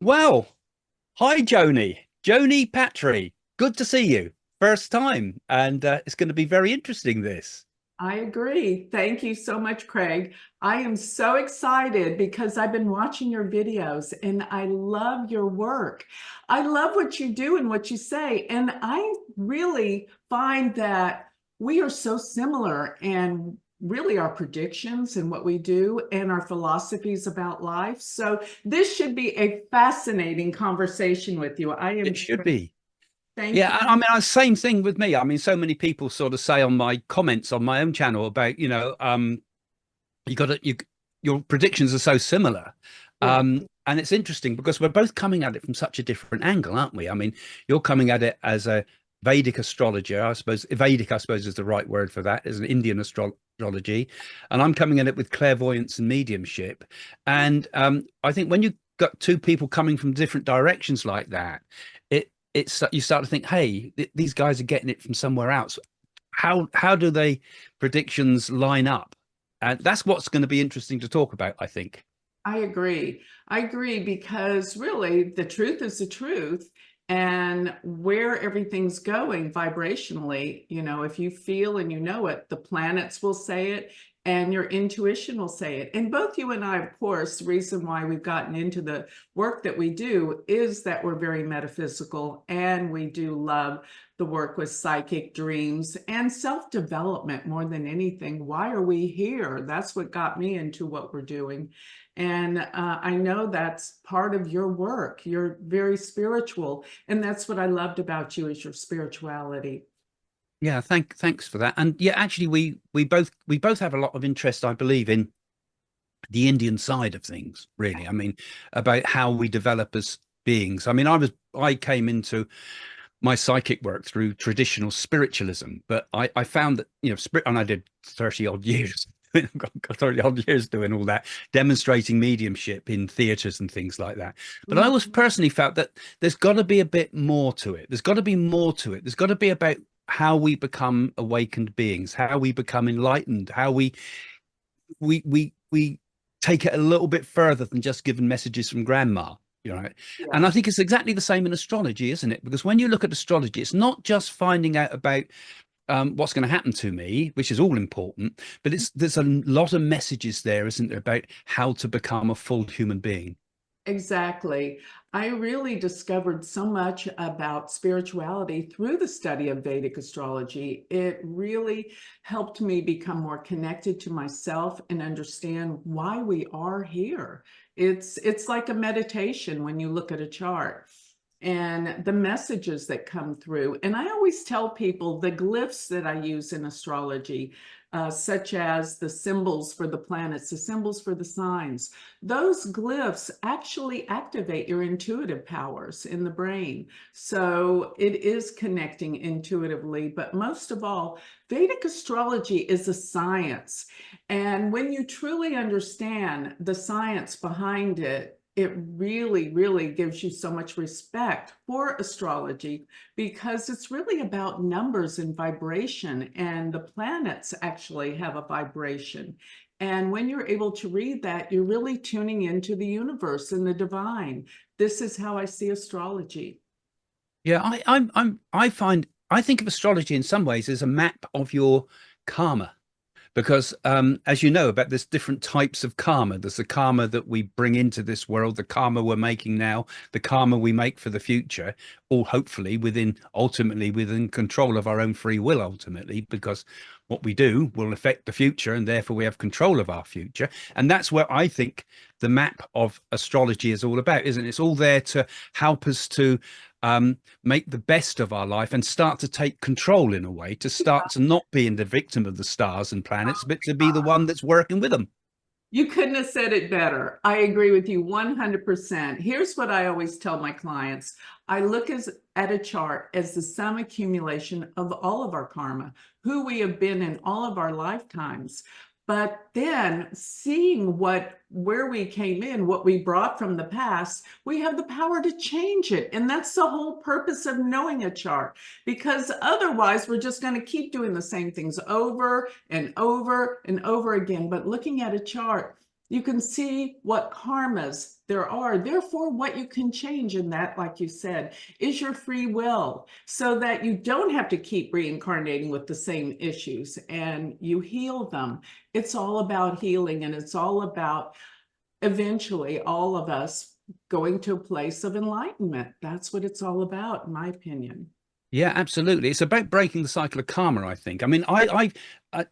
Well, hi, Joni. Joni Patry. Good to see you. First time. And it's going to be very interesting, this. I agree. Thank you so much, Craig. I am so excited because I've been watching your videos and I love your work. I love what you do and what you say. And I really find that we are so similar and really our predictions and what we do and our philosophies about life. So this should be a fascinating conversation with you. I It am. should be. Thank Yeah, you. same thing with me. I mean, so many people sort of say on my comments on my own channel about, you got to, your predictions are so similar. Yeah. And it's interesting because we're both coming at it from such a different angle, aren't we? I mean, you're coming at it as a Vedic astrologer, I suppose. Vedic, I suppose, is the right word for that, is an Indian astrology. And I'm coming at it with clairvoyance and mediumship. And I think when you got two people coming from different directions like that, it's you start to think, hey, these guys are getting it from somewhere else. How do they predictions line up? And that's what's going to be interesting to talk about, I think. I agree. I agree because really the truth is the truth. And where everything's going vibrationally, if you feel and you know it, the planets will say it and your intuition will say it. And both you and I, of course, the reason why we've gotten into the work that we do is that we're very metaphysical and we do love the work with psychic dreams and self-development more than anything. Why are we here? That's what got me into what we're doing. And I know that's part of your work. You're very spiritual. And that's what I loved about you is your spirituality. Yeah, thanks for that. And yeah, actually, we both have a lot of interest, I believe, in the Indian side of things. Really, I mean, about how we develop as beings. I mean, I came into my psychic work through traditional spiritualism, but I found that spirit, and I did 30 odd years. Got 30 odd years doing all that, demonstrating mediumship in theaters and things like that. But I always Mhm. personally felt that there's got to be a bit more to it. There's got to be more to it. There's got to be about how we become awakened beings, how we become enlightened, how we take it a little bit further than just giving messages from grandma. And I Yes. think it's exactly the same in astrology, isn't it? Because when you look at astrology, it's not just finding out about what's going to happen to me, which is all important, but there's a lot of messages there, isn't there, about how to become a full human being. Exactly. I really discovered so much about spirituality through the study of Vedic astrology. It really helped me become more connected to myself and understand why we are here. It's like a meditation when you look at a chart and the messages that come through. And I always tell people the glyphs that I use in astrology, such as the symbols for the planets, the symbols for the signs, those glyphs actually activate your intuitive powers in the brain. So it is connecting intuitively, but most of all, Vedic astrology is a science. And when you truly understand the science behind it, it really, really gives you so much respect for astrology because it's really about numbers and vibration, and the planets actually have a vibration. And when you're able to read that, you're really tuning into the universe and the divine. This is how I see astrology. Yeah, I think of astrology in some ways as a map of your karma. Because as you know about there's different types of karma. There's the karma that we bring into this world, the karma we're making now, the karma we make for the future, all hopefully ultimately within control of our own free will, ultimately, because what we do will affect the future and therefore we have control of our future. And that's where I think the map of astrology is all about, isn't it? It's all there to help us to make the best of our life and start to take control in a way, to start to not being the victim of the stars and planets, but to be the one that's working with them. You couldn't have said it better. I agree with you 100%. Here's what I always tell my clients. I look at a chart as the sum accumulation of all of our karma, who we have been in all of our lifetimes. But then seeing where we came in, what we brought from the past, we have the power to change it. And that's the whole purpose of knowing a chart, because otherwise we're just going to keep doing the same things over and over and over again. But looking at a chart, You can see what karmas there are. Therefore, what you can change in that, like you said, is your free will, so that you don't have to keep reincarnating with the same issues and you heal them. It's all about healing, and it's all about eventually all of us going to a place of enlightenment. That's what it's all about, in my opinion. Yeah, absolutely. It's about breaking the cycle of karma, I think. I mean,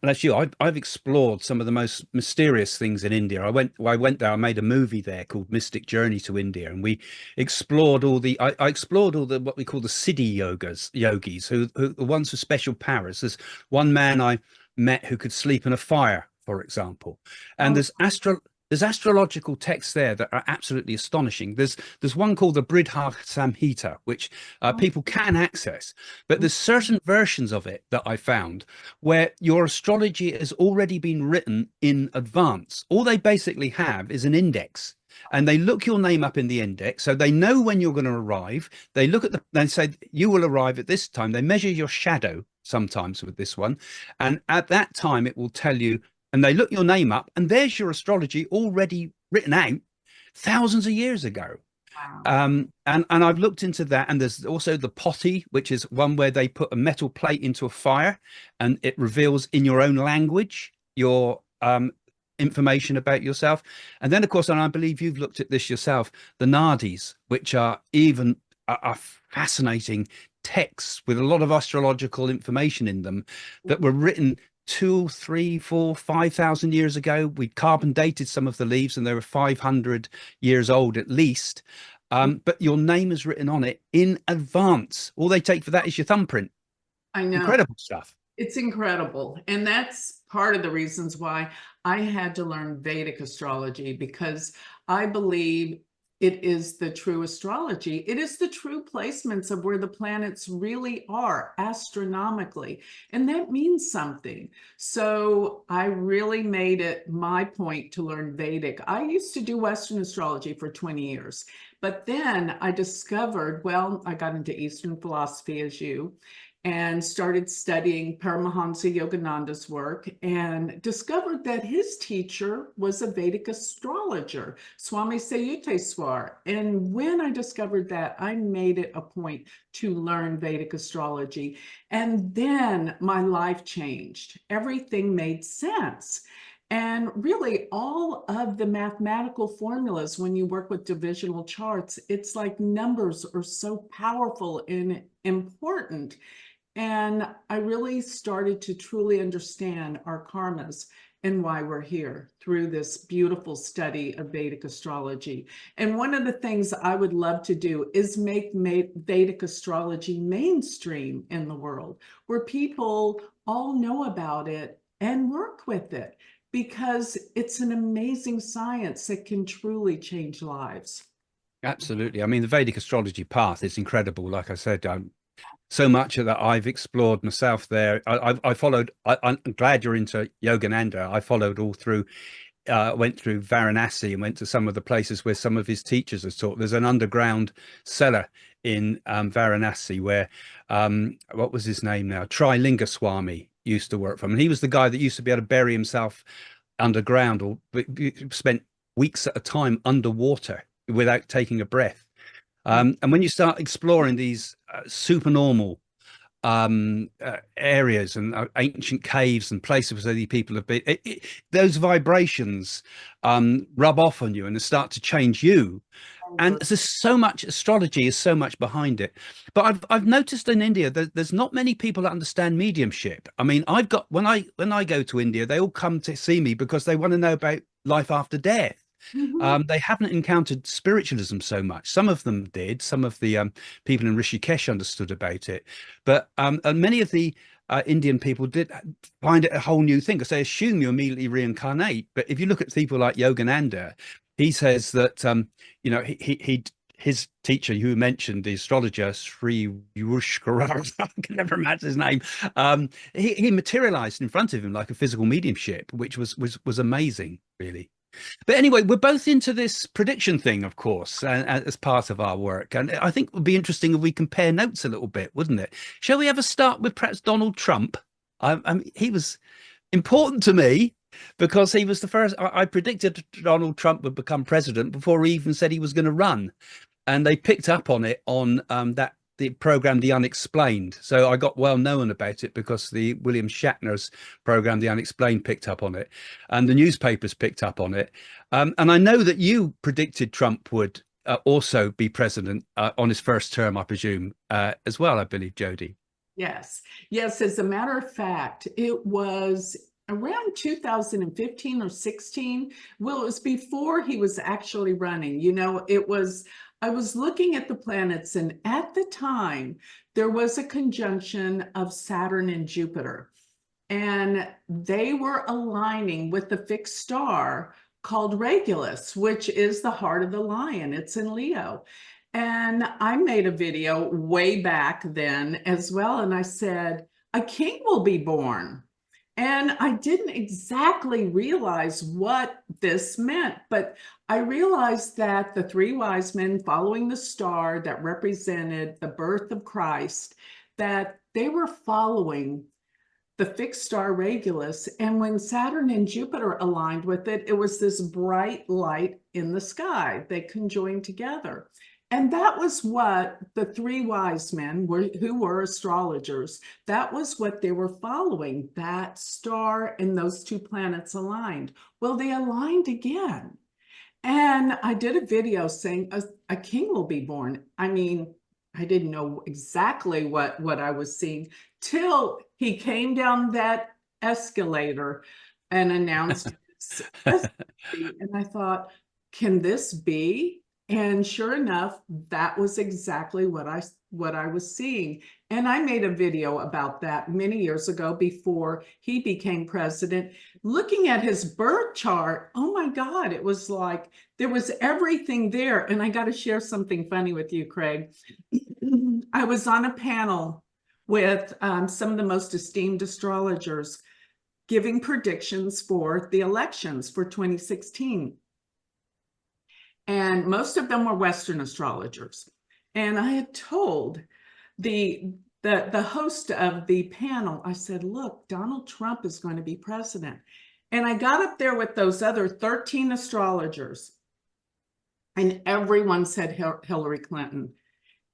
that's you. I've explored some of the most mysterious things in India. I went there. I made a movie there called Mystic Journey to India, and we explored I explored all the what we call the Siddhi yogis, who the ones with special powers. There's one man I met who could sleep in a fire, for example, and Oh, there's astrological texts there that are absolutely astonishing. There's one called the Bridhar Samhita, which people can access, but there's certain versions of it that I found where your astrology has already been written in advance. All they basically have is an index. And they look your name up in the index, so they know when you're going to arrive. They look at they say you will arrive at this time. They measure your shadow sometimes with this one, and at that time it will tell you. And they look your name up, and there's your astrology already written out thousands of years ago. wow. And I've looked into that, and there's also the potty, which is one where they put a metal plate into a fire, and it reveals in your own language your information about yourself. And then, of course, and I believe you've looked at this yourself, the Nadis, which are even are fascinating texts with a lot of astrological information in them that were written 2, 3, 4, 5,000 years ago. We carbon dated some of the leaves, and they were 500 years old at least. But your name is written on it in advance. All they take for that is your thumbprint. I know. Incredible stuff. It's incredible. And that's part of the reasons why I had to learn Vedic astrology, because I believe it is the true astrology. It is the true placements of where the planets really are astronomically. And that means something. So I really made it my point to learn Vedic. I used to do Western astrology for 20 years, but then I discovered, well, I got into Eastern philosophy as you, and started studying Paramahansa Yogananda's work, and discovered that his teacher was a Vedic astrologer, Swami Sayuteswar. And when I discovered that, I made it a point to learn Vedic astrology. And then my life changed. Everything made sense. And really, all of the mathematical formulas, when you work with divisional charts, it's like numbers are so powerful and important. And I really started to truly understand our karmas and why we're here through this beautiful study of Vedic astrology. And one of the things I would love to do is make Vedic astrology mainstream in the world, where people all know about it and work with it, because it's an amazing science that can truly change lives. Absolutely. I mean, the Vedic astrology path is incredible. Like I said, so much of that I've explored myself there. I followed. I'm glad you're into Yogananda. I followed all through. Went through Varanasi and went to some of the places where some of his teachers have taught. There's an underground cellar in Varanasi where what was his name now? Trilinga Swami used to work from, and he was the guy that used to be able to bury himself underground or spent weeks at a time underwater without taking a breath. And when you start exploring these supernormal areas and ancient caves and places where these people have been, those vibrations rub off on you and they start to change you. And there's so much astrology is so much behind it. But I've noticed in India that there's not many people that understand mediumship. I mean, I've got when I go to India, they all come to see me because they want to know about life after death. Mhm. They haven't encountered spiritualism so much. Some of them did. Some of the people in Rishikesh understood about it, but and many of the Indian people did find it a whole new thing because they assume you immediately reincarnate. But if you look at people like Yogananda, he says that his teacher, who mentioned the astrologer Sri Yushkara, I can never imagine his name. He materialized in front of him like a physical mediumship, which was amazing, really. But anyway, we're both into this prediction thing, of course, as part of our work. And I think it would be interesting if we compare notes a little bit, wouldn't it? Shall we ever start with perhaps Donald Trump? He was important to me. because he was the first. I predicted Donald Trump would become president before he even said he was going to run, and they picked up on it on that the program The Unexplained. So I got well known about it because the William Shatner's program The Unexplained picked up on it, and the newspapers picked up on it. And I know that you predicted Trump would also be president on his first term, I presume, as well. I believe, Jody. Yes. Yes. As a matter of fact, it was around 2015 or 16. Well, it was before he was actually running. I was looking at the planets, and at the time, there was a conjunction of Saturn and Jupiter, and they were aligning with the fixed star called Regulus, which is the heart of the lion. It's in Leo. And I made a video way back then as well. And I said, a king will be born. And I didn't exactly realize what this meant, but I realized that the three wise men following the star that represented the birth of Christ, that they were following the fixed star Regulus. And when Saturn and Jupiter aligned with it, it was this bright light in the sky. They conjoined together. And that was what the three wise men were, who were astrologers, that was what they were following, that star and those two planets aligned. Well, they aligned again. And I did a video saying a king will be born. I mean, I didn't know exactly what I was seeing till he came down that escalator and announced presidency. And I thought, can this be? And sure enough, that was exactly what I was seeing. And I made a video about that many years ago before he became president. Looking at his birth chart, oh my God, it was like there was everything there. And I got to share something funny with you, Craig. I was on a panel with some of the most esteemed astrologers giving predictions for the elections for 2016. And most of them were Western astrologers. And I had told the host of the panel, I said, look, Donald Trump is going to be president. And I got up there with those other 13 astrologers, and everyone said Hillary Clinton.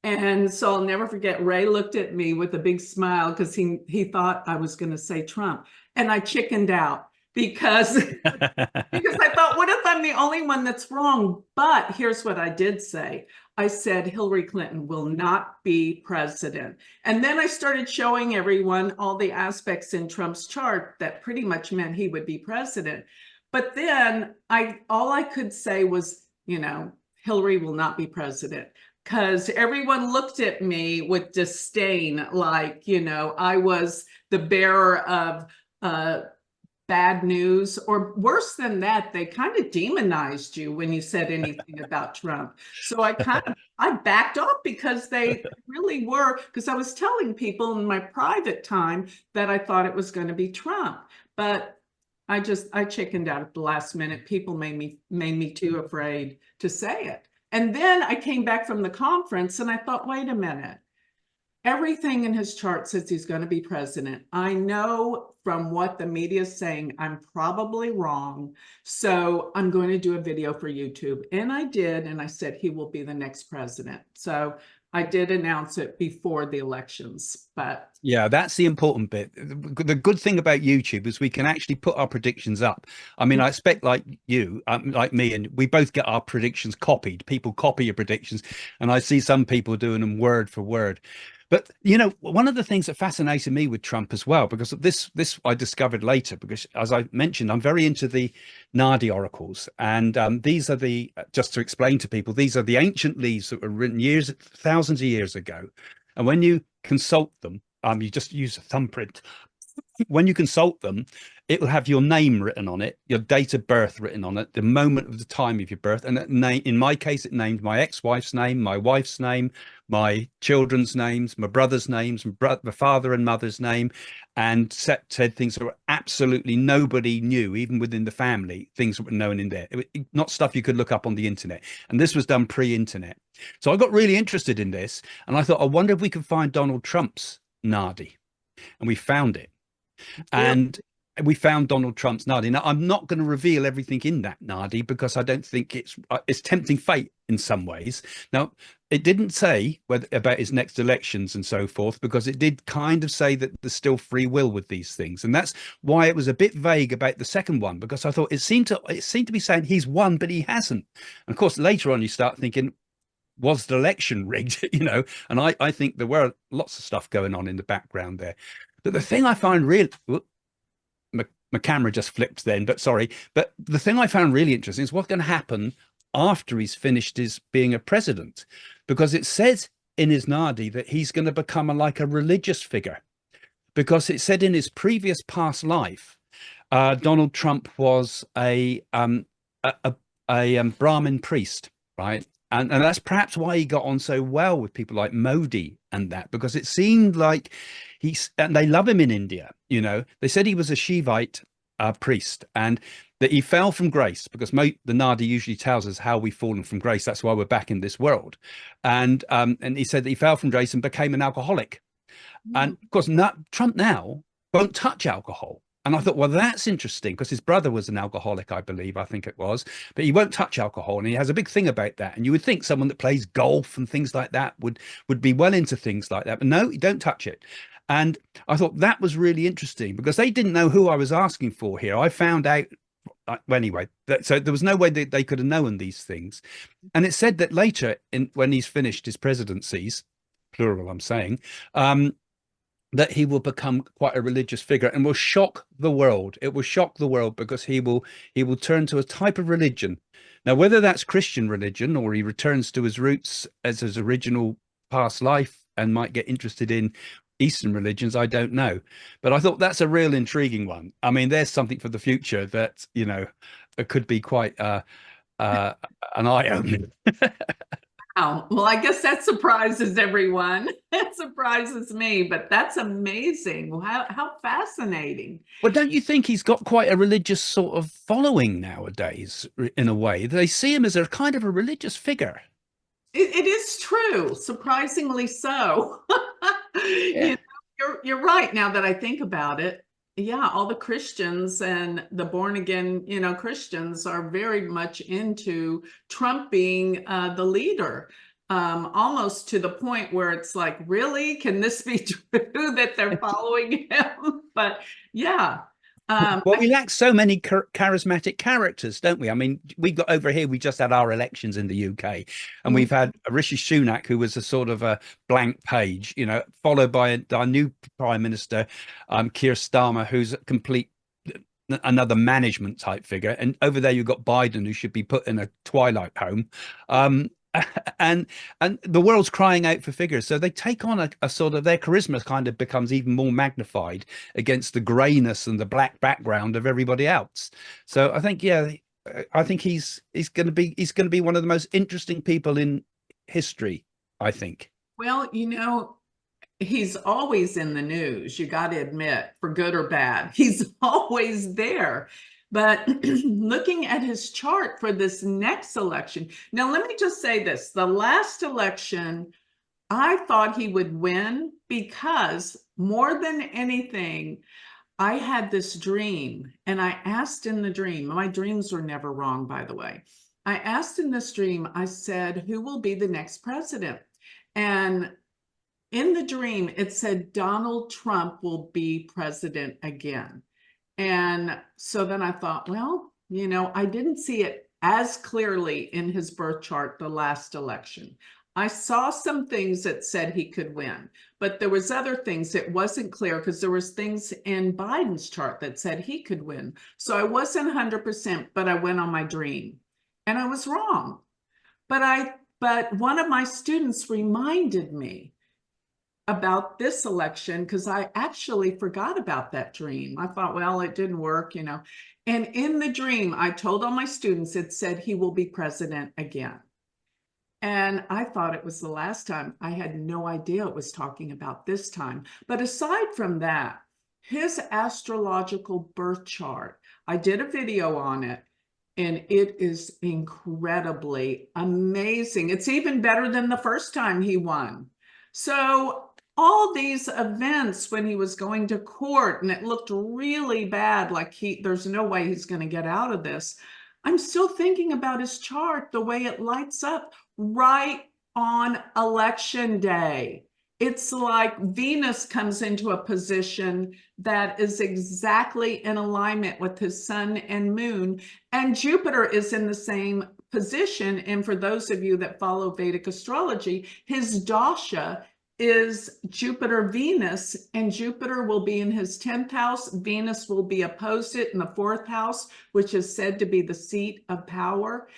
And so I'll never forget, Ray looked at me with a big smile because he thought I was going to say Trump. And I chickened out because because I thought, what if I'm the only one that's wrong? But here's what I did say. I said Hillary Clinton will not be president. And then I started showing everyone all the aspects in Trump's chart that pretty much meant he would be president. But then all I could say was, Hillary will not be president. Because everyone looked at me with disdain, like, I was the bearer of bad news, or worse than that, they kind of demonized you when you said anything about Trump. So I backed off because they really were, because I was telling people in my private time that I thought it was going to be Trump. But I chickened out at the last minute. People made me too afraid to say it. And then I came back from the conference and I thought, wait a minute. Everything in his chart says he's going to be president. I know from what the media is saying, I'm probably wrong. So I'm going to do a video for YouTube. And I did. And I said he will be the next president. So I did announce it before the elections. But yeah, that's the important bit. The good thing about YouTube is we can actually put our predictions up. I mean, I expect like you, like me, and we both get our predictions copied. People copy your predictions, and I see some people doing them word for word. But one of the things that fascinated me with Trump as well, because this I discovered later, because as I mentioned, I'm very into the Nadi oracles, and these are just to explain to people, these are the ancient leaves that were written thousands of years ago, and when you consult them, you just use a thumbprint. When you consult them, it will have your name written on it, your date of birth written on it, the moment of the time of your birth. And in my case, it named my ex-wife's name, my wife's name, my children's names, my brother's names, my father and mother's name, and said things that were absolutely nobody knew, even within the family, things that were known in there. Not stuff you could look up on the internet. And this was done pre-internet. So I got really interested in this, and I thought, I wonder if we could find Donald Trump's Nadi. And we found it. And we found Donald Trump's Nadi. Now, I'm not going to reveal everything in that Nadi because I don't think it's tempting fate in some ways. Now, it didn't say whether about his next elections and so forth, because it did kind of say that there's still free will with these things, and that's why it was a bit vague about the second one, because I thought it seemed to be saying he's won, but he hasn't. And of course, later on, you start thinking, was the election rigged? And I think there were lots of stuff going on in the background there. But the thing I find real my camera just flipped then, but sorry. But the thing I found really interesting is what's going to happen after he's finished his being a president, because it says in his Nadi that he's going to become like a religious figure, because it said in his previous past life, Donald Trump was a Brahmin priest, right? And that's perhaps why he got on so well with people like Modi and that, because it seemed like and they love him in India. They said he was a Shivite priest, and that he fell from grace, because the Nadi usually tells us how we've fallen from grace. That's why we're back in this world. And he said that he fell from grace and became an alcoholic. And of course, Trump now won't touch alcohol. And I thought, well, that's interesting, because his brother was an alcoholic, I believe, I think it was, but he won't touch alcohol. And he has a big thing about that. And you would think someone that plays golf and things like that would be well into things like that. But no, you don't touch it. And I thought that was really interesting, because they didn't know who I was asking for here. I found out anyway, so there was no way that they could have known these things. And it said that later, when he's finished his presidencies, plural, I'm saying, that he will become quite a religious figure and will shock the world. It will shock the world, because he will turn to a type of religion. Now, whether that's Christian religion or he returns to his roots as his original past life and might get interested in Eastern religions, I don't know. But I thought that's a real intriguing one. I mean, there's something for the future that, it could be quite an eye-opener. Wow. Well, I guess that surprises everyone. It surprises me, but that's amazing. How fascinating. Well, don't you think he's got quite a religious sort of following nowadays, in a way? They see him as a kind of a religious figure. It is true, surprisingly so. Yeah. You know, you're right now that I think about it. Yeah, all the Christians and the born again, Christians are very much into Trump being the leader, almost to the point where it's like, really, can this be true that they're following him? But yeah, Well, we lack so many charismatic characters, don't we? I mean, we got over here, we just had our elections in the UK, and we've had Rishi Sunak, who was a sort of a blank page, followed by our new Prime Minister, Keir Starmer, who's a complete another management type figure. And over there, you've got Biden, who should be put in a twilight home. And the world's crying out for figures, so they take on a sort of, their charisma kind of becomes even more magnified against the grayness and the black background of everybody else. So I think, yeah, I think he's going to be one of the most interesting people in history, I think. well, he's always in the news, you got to admit, for good or bad. He's always there. But looking at his chart for this next election, now let me just say this. The last election, I thought he would win, because more than anything, I had this dream, and I asked in the dream, my dreams were never wrong, by the way. I asked in this dream, I said, who will be the next president? And in the dream, it said Donald Trump will be president again. And so then I thought, well, I didn't see it as clearly in his birth chart the last election. I saw some things that said he could win, but there was other things that wasn't clear, because there was things in Biden's chart that said he could win. So I wasn't 100%, but I went on my dream, and I was wrong. But one of my students reminded me about this election, because I actually forgot about that dream. I thought, well, it didn't work, And in the dream, I told all my students, it said he will be president again. And I thought it was the last time. I had no idea it was talking about this time. But aside from that, his astrological birth chart, I did a video on it, and it is incredibly amazing. It's even better than the first time he won. So all these events when he was going to court and it looked really bad, like there's no way he's going to get out of this. I'm still thinking about his chart, the way it lights up right on election day. It's like Venus comes into a position that is exactly in alignment with his sun and moon, and Jupiter is in the same position. And for those of you that follow Vedic astrology, his dasha is Jupiter Venus, and Jupiter will be in his 10th house. Venus will be opposite in the 4th house, which is said to be the seat of power.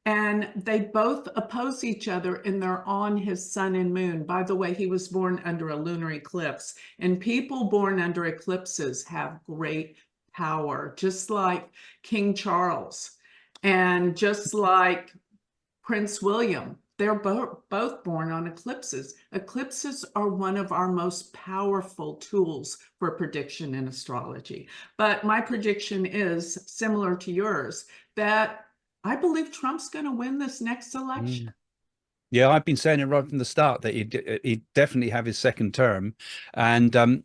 And they both oppose each other, and they're on his sun and moon. By the way, he was born under a lunar eclipse, and people born under eclipses have great power, just like King Charles and just like Prince William. They're both born on eclipses. Eclipses are one of our most powerful tools for prediction in astrology. But my prediction is similar to yours, that I believe Trump's going to win this next election. Yeah, I've been saying it right from the start that he'd definitely have his second term, and well,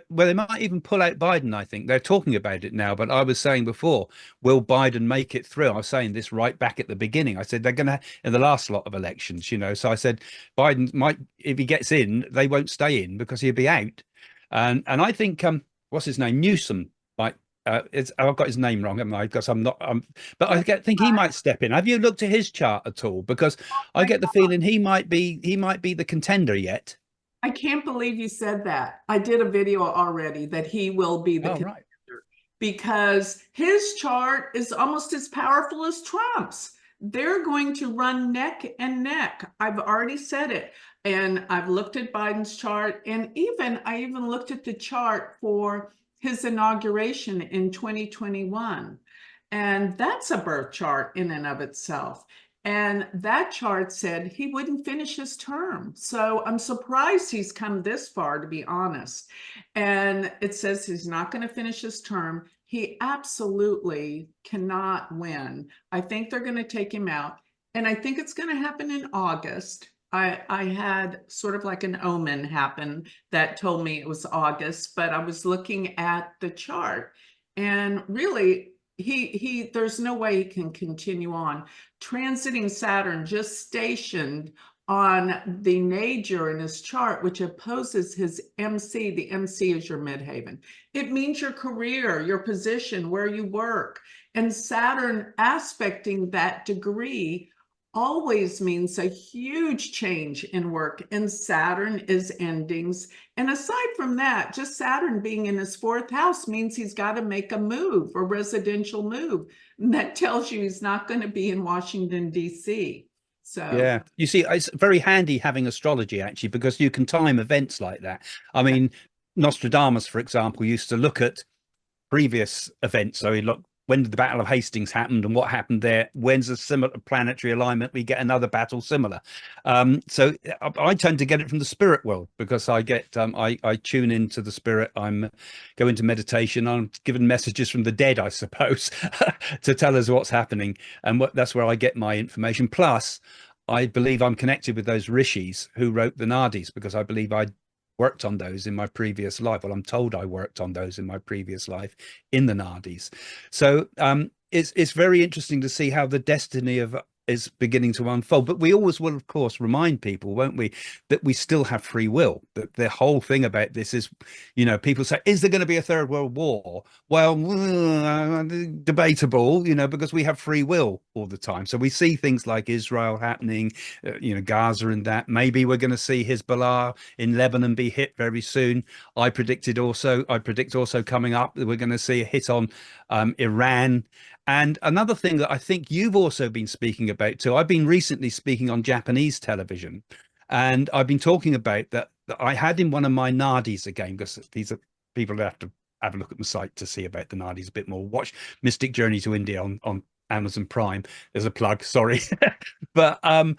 they might even pull out Biden. I think they're talking about it now, but I was saying before, will Biden make it through? I was saying this right back at the beginning. I said they're going to in the last lot of elections, So I said Biden might, if he gets in, they won't stay in because he'll be out, and I think what's his name, Newsom, might. I've got his name wrong, haven't I? Because I'm not. But think he might step in. Have you looked at his chart at all? Because I get the feeling he might be the contender yet. I can't believe you said that. I did a video already that he will be the contender, Right. because his chart is almost as powerful as Trump's. They're going to run neck and neck. I've already said it. And I've looked at Biden's chart, and I even looked at the chart for his inauguration in 2021. And that's a birth chart in and of itself. And that chart said he wouldn't finish his term. So I'm surprised he's come this far, to be honest. And it says he's not going to finish his term. He absolutely cannot win. I think they're going to take him out. And I think it's going to happen in August. I had sort of like an omen happen that told me it was August, but I was looking at the chart, and really there's no way he can continue on. Transiting Saturn just stationed on the nadir in his chart, which opposes his MC. The MC is your midheaven. It means your career, your position, where you work. And Saturn aspecting that degree always means a huge change in work, and Saturn is endings. And aside from that, just Saturn being in his 4th house means he's got to make a move, a residential move. And that tells you he's not going to be in Washington, D.C. So Yeah, you see, it's very handy having astrology actually, because you can time events like that. I mean, Nostradamus, for example, used to look at previous events. So he looked, when did the Battle of Hastings happened and what happened there? When's a similar planetary alignment? We get another battle similar. So I tend to get it from the spirit world, because I get I tune into the spirit. I'm go into meditation. I'm given messages from the dead, I suppose, to tell us what's happening, and that's where I get my information. Plus, I believe I'm connected with those rishis who wrote the Nadis, because I believe I worked on those in my previous life. Well, I'm told I worked on those in my previous life in the Nadis. So it's very interesting to see how the destiny of is beginning to unfold. But we always will, of course, remind people, won't we, that we still have free will. That the whole thing about this is, people say, is there going to be a third world war? Well, debatable, because we have free will all the time. So we see things like Israel happening, Gaza and that. Maybe we're going to see Hezbollah in Lebanon be hit very soon. I predict also coming up that we're going to see a hit on Iran. And another thing that I think you've also been speaking about too, I've been recently speaking on Japanese television, and I've been talking about that I had in one of my Nadis again, because these are people that have to have a look at the site to see about the Nadis a bit more. Watch Mystic Journey to India on Amazon Prime. There's a plug, sorry. But I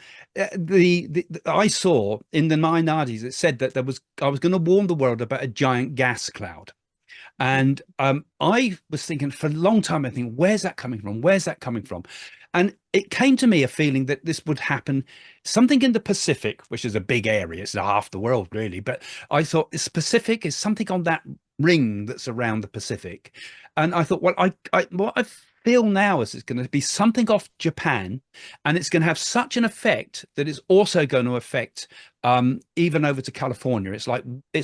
saw in the my Nadis, it said that I was going to warn the world about a giant gas cloud. And I was thinking for a long time, I think, where's that coming from? Where's that coming from? And it came to me a feeling that this would happen something in the Pacific, which is a big area. It's half the world, really. But I thought this Pacific is something on that ring that's around the Pacific. And I thought, well, what I feel now is it's going to be something off Japan, and it's going to have such an effect that it's also going to affect even over to California. It's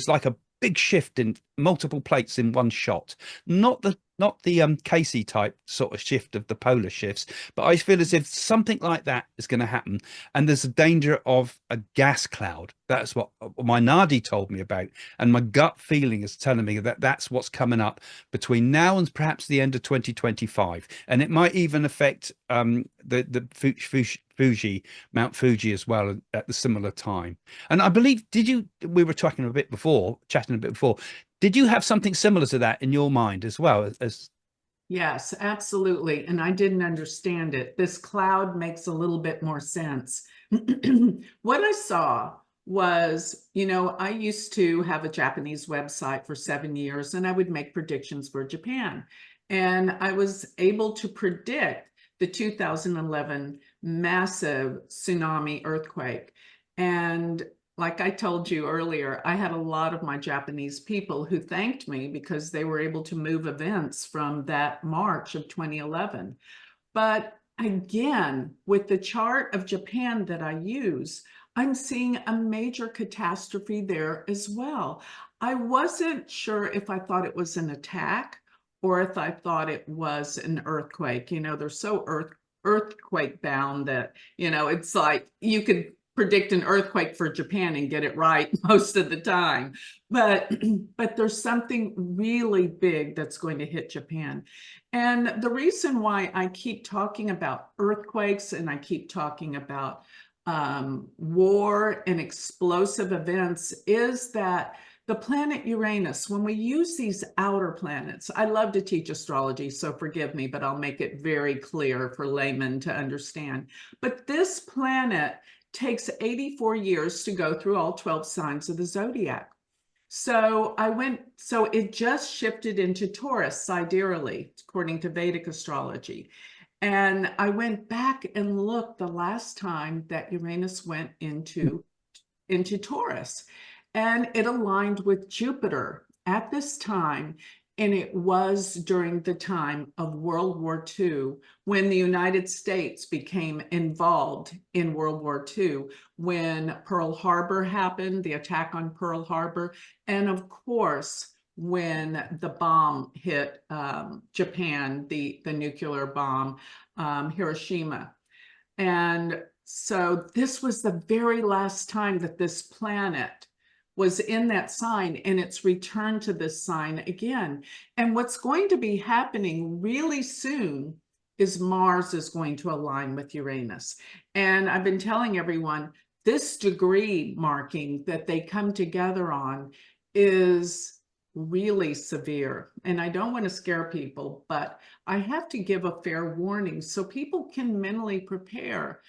like a big shift in multiple plates in one shot. Not the Casey type sort of shift of the polar shifts, but I feel as if something like that is going to happen, and there's a danger of a gas cloud. That's what my Nadi told me about, and my gut feeling is telling me that that's what's coming up between now and perhaps the end of 2025, and it might even affect the Fuji, Mount Fuji as well at the similar time. And I believe, we were talking chatting a bit before. Did you have something similar to that in your mind as well as? Yes, absolutely. And I didn't understand it. This cloud makes a little bit more sense. What I saw was, I used to have a Japanese website for 7 years, and I would make predictions for Japan. And I was able to predict the 2011 massive tsunami earthquake. And like I told you earlier, I had a lot of my Japanese people who thanked me because they were able to move events from that March of 2011. But again, with the chart of Japan that I use, I'm seeing a major catastrophe there as well. I wasn't sure if I thought it was an attack or if I thought it was an earthquake. They're so earthquake bound that, it's like you could predict an earthquake for Japan and get it right most of the time. But there's something really big that's going to hit Japan. And the reason why I keep talking about earthquakes and I keep talking about war and explosive events is that the planet Uranus, when we use these outer planets, I love to teach astrology, so forgive me, but I'll make it very clear for laymen to understand. But this planet takes 84 years to go through all 12 signs of the zodiac. So it just shifted into Taurus sidereally, according to Vedic astrology. And I went back and looked the last time that Uranus went into Taurus, and it aligned with Jupiter at this time. And it was during the time of World War II when the United States became involved in World War II, when Pearl Harbor happened, the attack on Pearl Harbor, and of course, when the bomb hit Japan, the nuclear bomb, Hiroshima. And so this was the very last time that this planet was in that sign, and it's returned to this sign again. And what's going to be happening really soon is Mars is going to align with Uranus. And I've been telling everyone this degree marking that they come together on is really severe. And I don't want to scare people, but I have to give a fair warning so people can mentally prepare.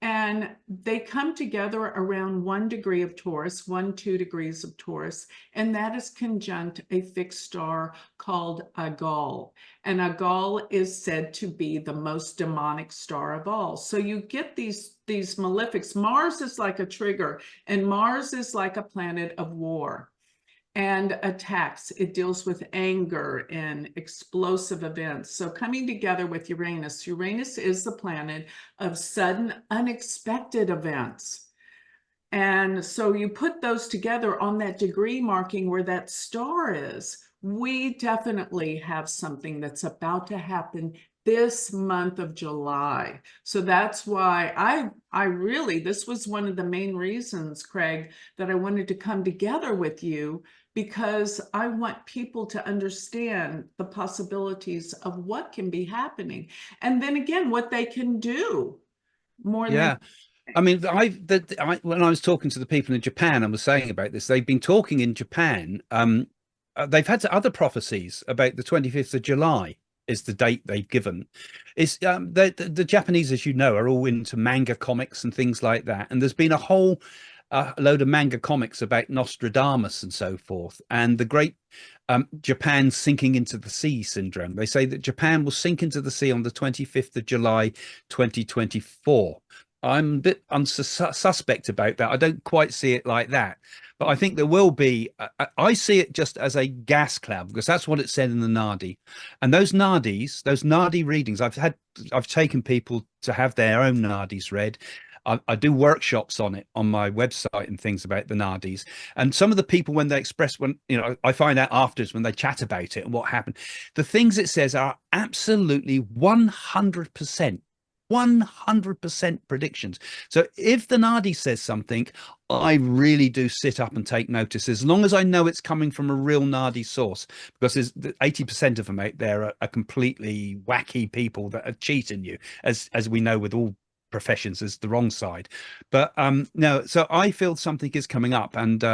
And they come together around 1 degree of Taurus, 2 degrees of Taurus, and that is conjunct a fixed star called Agol. And Agol is said to be the most demonic star of all. So you get these malefics. Mars is like a trigger, and Mars is like a planet of war and attacks. It deals with anger and explosive events. So coming together with Uranus, Uranus is the planet of sudden, unexpected events. And so you put those together on that degree marking where that star is, we definitely have something that's about to happen this month of July. So that's why I really, this was one of the main reasons, Craig, that I wanted to come together with you, because I want people to understand the possibilities of what can be happening. And then again, what they can do more than. Yeah. I mean, when I was talking to the people in Japan and was saying about this, they've been talking in Japan. They've had other prophecies about the 25th of July is the date they've given. It's the Japanese, as you know, are all into manga comics and things like that. And there's been a whole a load of manga comics about Nostradamus and so forth, and the great Japan sinking into the sea syndrome. They say that Japan will sink into the sea on the 25th of July, 2024. I'm a bit suspect about that. I don't quite see it like that, but I think there will be. I see it just as a gas cloud because that's what it said in the Nadi, and those Nadis, those Nadi readings. I've taken people to have their own Nadis read. I do workshops on it on my website and things about the Nadis. And some of the people, when they express, when I find out afterwards when they chat about it and what happened, the things it says are absolutely 100%. 100% predictions. So if the Nadi says something, I really do sit up and take notice, as long as I know it's coming from a real Nadi source, because there's 80% of them out there are completely wacky people that are cheating you, as we know with all professions, is the wrong side. But no, so I feel something is coming up, and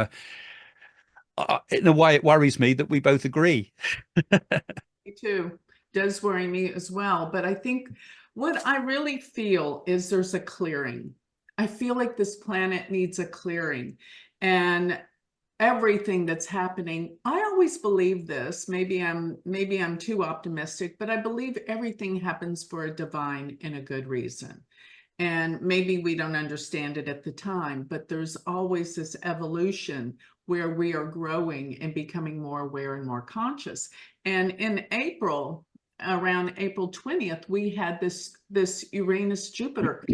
in a way it worries me that we both agree. Me too. Does worry me as well. But I think what I really feel is there's a clearing. I feel like this planet needs a clearing. And everything that's happening, I always believe this. Maybe I'm too optimistic, but I believe everything happens for a divine and a good reason. And maybe we don't understand it at the time, but there's always this evolution where we are growing and becoming more aware and more conscious. And in April, around April 20th, we had this Uranus Jupiter.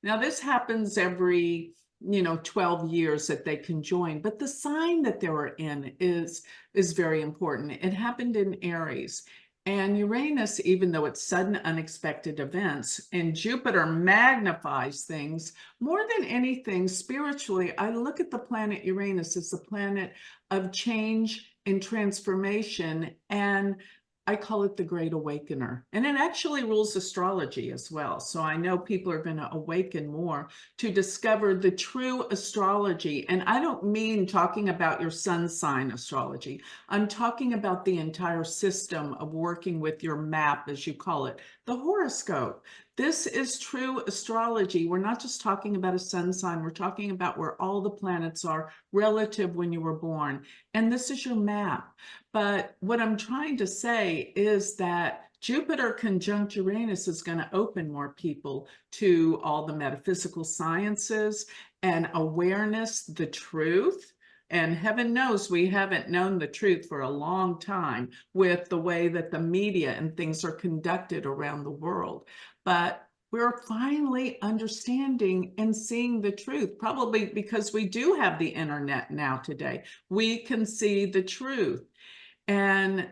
Now this happens every 12 years that they conjoin, but the sign that they were in is very important. It happened in Aries. And Uranus, even though it's sudden, unexpected events, and Jupiter magnifies things more than anything spiritually. I look at the planet Uranus as the planet of change and transformation, and I call it the Great Awakener. And it actually rules astrology as well. So I know people are going to awaken more to discover the true astrology. And I don't mean talking about your sun sign astrology. I'm talking about the entire system of working with your map, as you call it, the horoscope. This is true astrology. We're not just talking about a sun sign. We're talking about where all the planets are relative when you were born. And this is your map. But what I'm trying to say is that Jupiter conjunct Uranus is going to open more people to all the metaphysical sciences and awareness, the truth. And heaven knows we haven't known the truth for a long time with the way that the media and things are conducted around the world. But we're finally understanding and seeing the truth, probably because we do have the internet now today. We can see the truth. And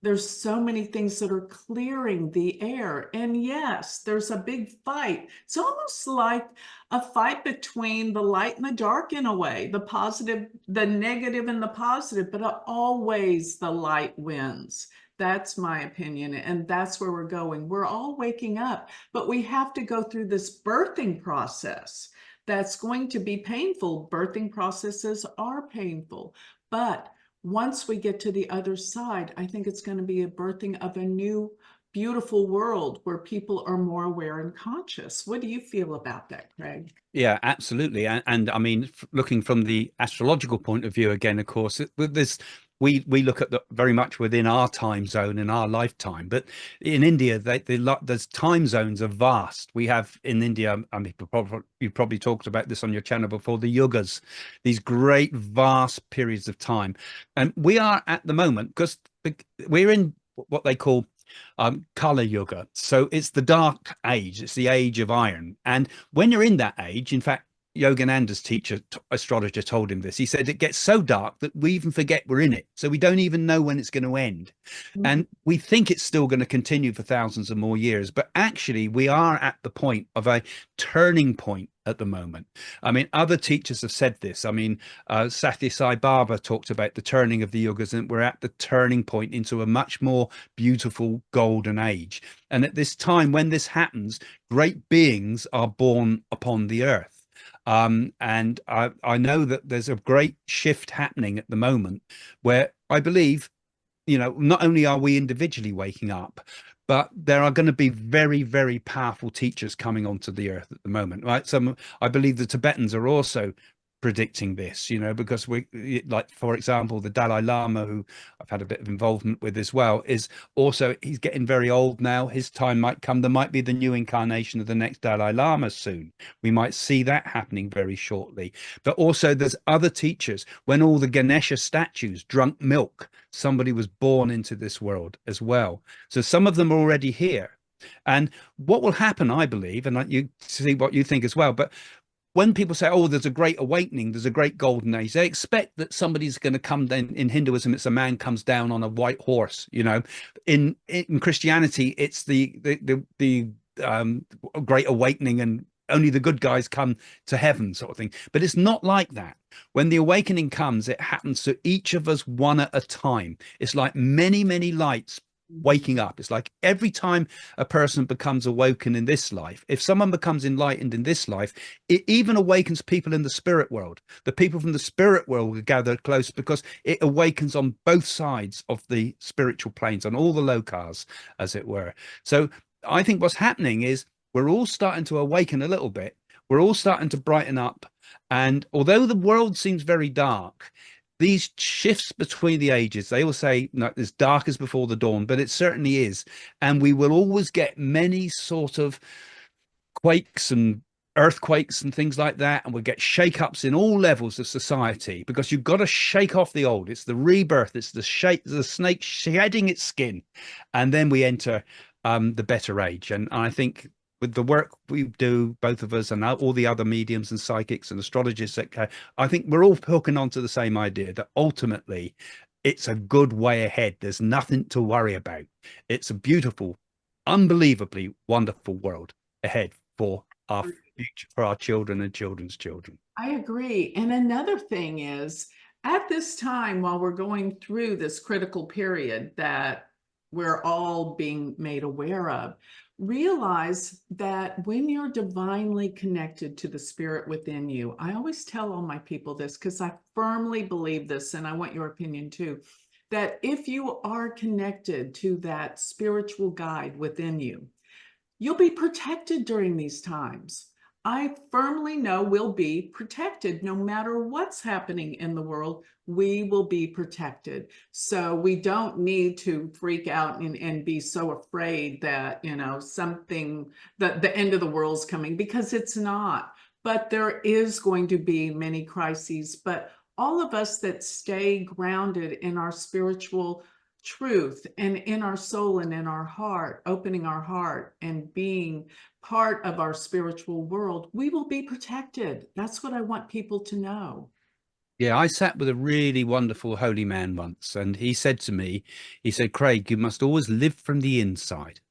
there's so many things that are clearing the air. And yes, there's a big fight. It's almost like a fight between the light and the dark in a way, the positive, the negative and the positive, but always the light wins. That's my opinion. And that's where we're going. We're all waking up, but we have to go through this birthing process. That's going to be painful. Birthing processes are painful, but once we get to the other side, I think it's going to be a birthing of a new, beautiful world where people are more aware and conscious. What do you feel about that, Craig? Yeah, absolutely. And I mean, looking from the astrological point of view, again, of course, there's we look at the very much within our time zone in our lifetime. But in India, there's time zones are vast. We have in India, I mean, you probably talked about this on your channel before, the yugas, these great vast periods of time. And we are at the moment, because we're in what they call Kala Yuga. So it's the dark age, it's the age of iron. And when you're in that age, in fact, Yogananda's teacher, astrologer, told him this. He said it gets so dark that we even forget we're in it. So we don't even know when it's going to end. And we think it's still going to continue for thousands of more years. But actually, we are at the point of a turning point at the moment. I mean, other teachers have said this. I mean, Sathya Sai Baba talked about the turning of the yugas, and we're at the turning point into a much more beautiful golden age. And at this time, when this happens, great beings are born upon the earth. And I know that there's a great shift happening at the moment where I believe, not only are we individually waking up, but there are going to be very, very powerful teachers coming onto the earth at the moment, right? I believe the Tibetans are also predicting this, because like, for example, the Dalai Lama, who I've had a bit of involvement with as well, is also, he's getting very old now. His time might come. There might be the new incarnation of the next Dalai Lama soon. We might see that happening very shortly. But also there's other teachers. When all the Ganesha statues drunk milk, somebody was born into this world as well. So some of them are already here. And what will happen, I believe, and you see what you think as well, but when people say, oh, there's a great awakening, there's a great golden age, they expect that somebody's going to come down. In Hinduism, it's a man comes down on a white horse. In Christianity, it's the great awakening, and only the good guys come to heaven, sort of thing. But it's not like that. When the awakening comes, it happens to each of us one at a time. It's like many, many lights waking up. It's like every time a person becomes awoken in this life, if someone becomes enlightened in this life, it even awakens people in the spirit world. The people from the spirit world will gather close because it awakens on both sides of the spiritual planes, on all the lokas, as it were. So I think what's happening is we're all starting to awaken a little bit. We're all starting to brighten up. And although the world seems very dark, these shifts between the ages, they all say, no, as dark as before the dawn, but it certainly is. And we will always get many sort of quakes and earthquakes and things like that. And we'll get shake-ups in all levels of society, because you've got to shake off the old. It's the rebirth. It's the snake shedding its skin. And then we enter the better age. And I think with the work we do, both of us and all the other mediums and psychics and astrologists, I think we're all hooking onto the same idea that ultimately it's a good way ahead. There's nothing to worry about. It's a beautiful, unbelievably wonderful world ahead for our future, for our children and children's children. I agree. And another thing is, at this time, while we're going through this critical period that we're all being made aware of, realize that when you're divinely connected to the spirit within you, I always tell all my people this because I firmly believe this, and I want your opinion too, that if you are connected to that spiritual guide within you, you'll be protected during these times. I firmly know we'll be protected no matter what's happening in the world. We will be protected. So we don't need to freak out and be so afraid that, something, that the end of the world's coming, because it's not. But there is going to be many crises. But all of us that stay grounded in our spiritual truth and in our soul and in our heart, opening our heart and being part of our spiritual world, we will be protected. That's what I want people to know. Yeah, I sat with a really wonderful holy man once, and he said to me, he said, Craig, you must always live from the inside.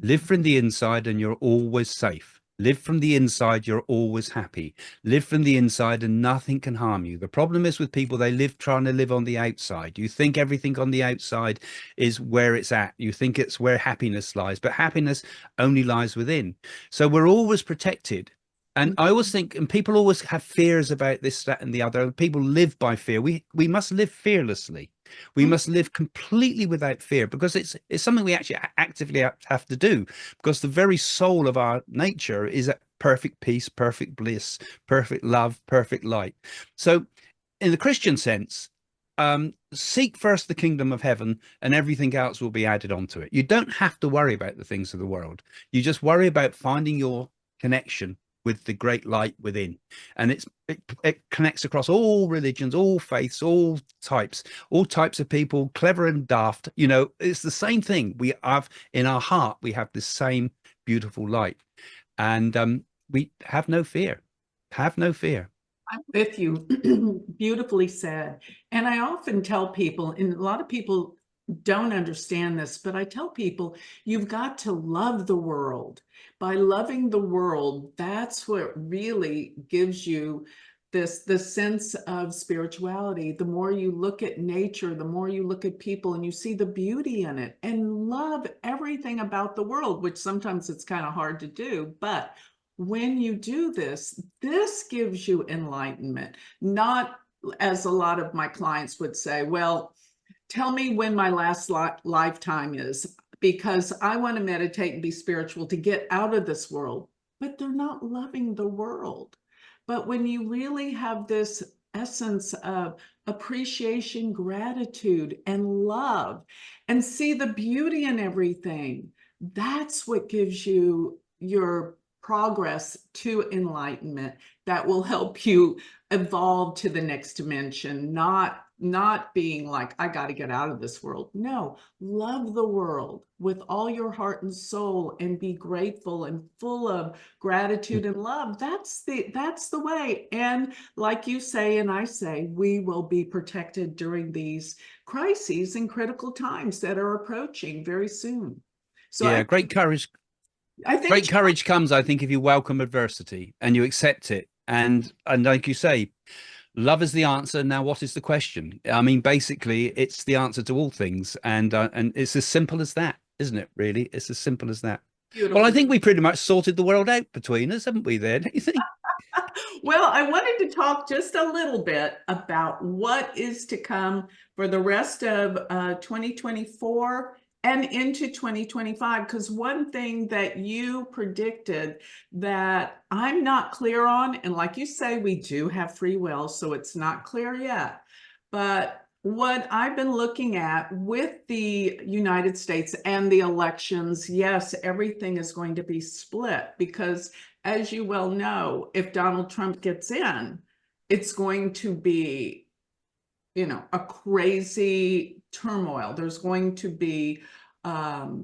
Live from the inside and you're always safe. Live from the inside, you're always happy. Live from the inside and nothing can harm you. The problem is with people, they live trying to live on the outside. You think everything on the outside is where it's at. You think it's where happiness lies, but happiness only lies within. So we're always protected. And I always think, and people always have fears about this, that, and the other. People live by fear. We must live fearlessly. We must live completely without fear, because it's something we actually actively have to do, because the very soul of our nature is at perfect peace, perfect bliss, perfect love, perfect light. So in the Christian sense, seek first the kingdom of heaven and everything else will be added onto it. You don't have to worry about the things of the world. You just worry about finding your connection with the great light within. And it connects across all religions, all faiths, all types of people, clever and daft. It's the same thing. We have in our heart, we have the same beautiful light. And we have no fear. Have no fear. I'm with you. Beautifully said. And I often tell people, and a lot of people don't understand this, but I tell people, you've got to love the world. By loving the world, that's what really gives you the sense of spirituality. The more you look at nature, the more you look at people and you see the beauty in it and love everything about the world, which sometimes it's kind of hard to do. But when you do this, this gives you enlightenment, not as a lot of my clients would say, well, tell me when my last lifetime is, because I want to meditate and be spiritual to get out of this world. But they're not loving the world. But when you really have this essence of appreciation, gratitude, and love, and see the beauty in everything, that's what gives you your progress to enlightenment that will help you evolve to the next dimension, not being like, I got to get out of this world. No, love the world with all your heart and soul and be grateful and full of gratitude and love. That's the way. And like you say and I say, we will be protected during these crises and critical times that are approaching very soon. So Yeah, great I think courage comes, I think, if you welcome adversity and you accept it. And like you say, love is the answer. Now, what is the question? I mean, basically, it's the answer to all things, and it's as simple as that, isn't it? Really, it's as simple as that. Well, I beautiful. think we pretty much sorted the world out between us, haven't we? There, don't you think? Well, I wanted to talk just a little bit about what is to come for the rest of 2024 and into 2025, because one thing that you predicted that I'm not clear on, and like you say, we do have free will, so it's not clear yet. But what I've been looking at with the United States and the elections, yes, everything is going to be split because, as you well know, if Donald Trump gets in, it's going to be, a crazy turmoil. There's going to be,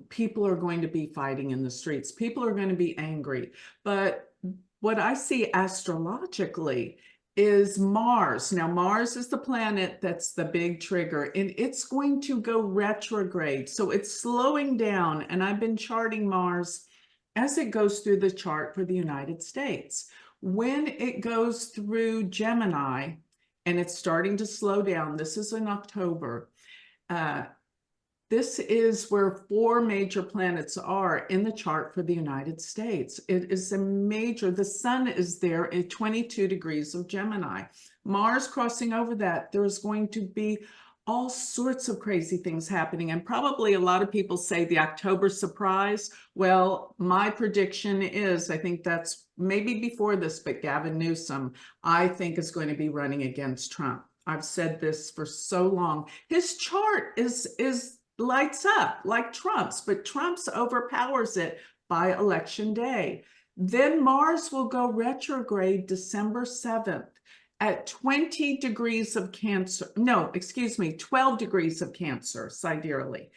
people are going to be fighting in the streets. People are going to be angry. But what I see astrologically is Mars. Now, Mars is the planet that's the big trigger, and it's going to go retrograde. So it's slowing down. And I've been charting Mars as it goes through the chart for the United States. When it goes through Gemini and it's starting to slow down, this is in October. This is where 4 major planets are in the chart for the United States. It is a major, the sun is there at 22 degrees of Gemini. Mars crossing over that, there's going to be all sorts of crazy things happening. And probably a lot of people say the October surprise. Well, my prediction is, I think that's maybe before this, but Gavin Newsom, I think, is going to be running against Trump. I've said this for so long. His chart is lights up like Trump's, but Trump's overpowers it by election day. Then Mars will go retrograde December 7th at 20 degrees of Cancer. No, excuse me, 12 degrees of Cancer, sidereally.